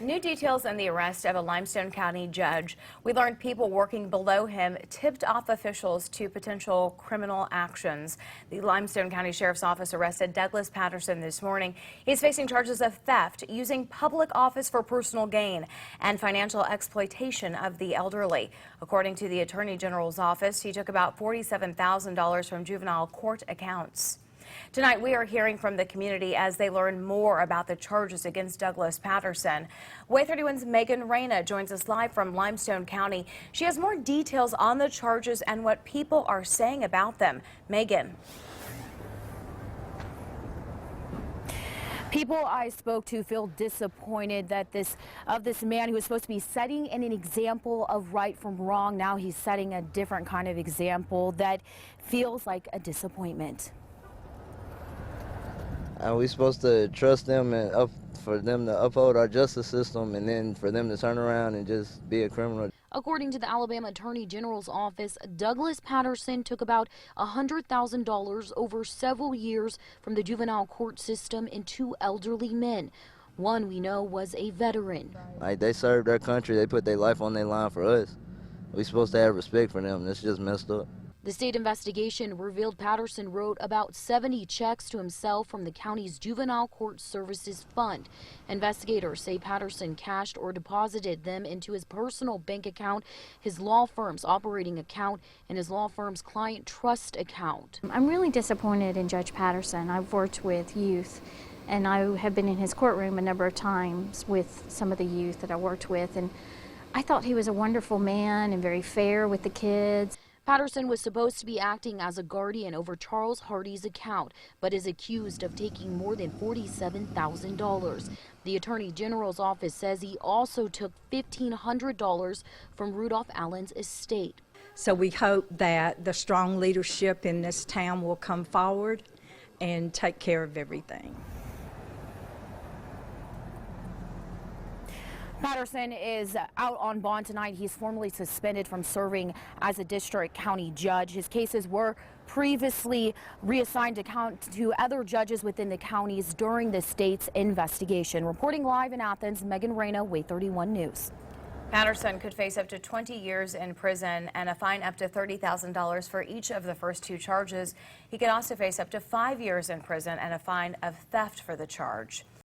New details in the arrest of a Limestone County judge. We learned people working below him tipped off officials to potential criminal actions. The Limestone County Sheriff's Office arrested Douglas Patterson this morning. He's facing charges of theft, using public office for personal gain, and financial exploitation of the elderly. According to the Attorney General's office, he took about $47,000 from juvenile court accounts. Tonight, we are hearing from the community as they learn more about the charges against Douglas Patterson. WAY 31's Megan Reyna joins us live from Limestone County. She has more details on the charges and what people are saying about them. Megan. People I spoke to feel disappointed that this man who was supposed to be setting an example of right from wrong, now he's setting a different kind of example that feels like a disappointment. We're supposed to trust them and for them to uphold our justice system, and then for them to turn around and just be a criminal. According to the Alabama Attorney General's office, Douglas Patterson took about $100,000 over several years from the juvenile court system in two elderly men. One we know was a veteran. Like, they served their country, they put their life on their line for us. We're supposed to have respect for them. That's just messed up. The state investigation revealed Patterson wrote about 70 checks to himself from the county's Juvenile Court Services Fund. Investigators say Patterson cashed or deposited them into his personal bank account, his law firm's operating account, and his law firm's client trust account. I'm really disappointed in Judge Patterson. I've worked with youth, and I have been in his courtroom a number of times with some of the youth that I worked with, and I thought he was a wonderful man and very fair with the kids. Patterson was supposed to be acting as a guardian over Charles Hardy's account, but is accused of taking more than $47,000. The Attorney General's office says he also took $1,500 from Rudolph Allen's estate. So we hope that the strong leadership in this town will come forward and take care of everything. Patterson is out on bond tonight. He's formally suspended from serving as a district county judge. His cases were previously reassigned to other judges within the counties during the state's investigation. Reporting live in Athens, Megan Reyna, WAY 31 News. Patterson could face up to 20 years in prison and a fine up to $30,000 for each of the first two charges. He could also face up to 5 years in prison and a fine of theft for the charge.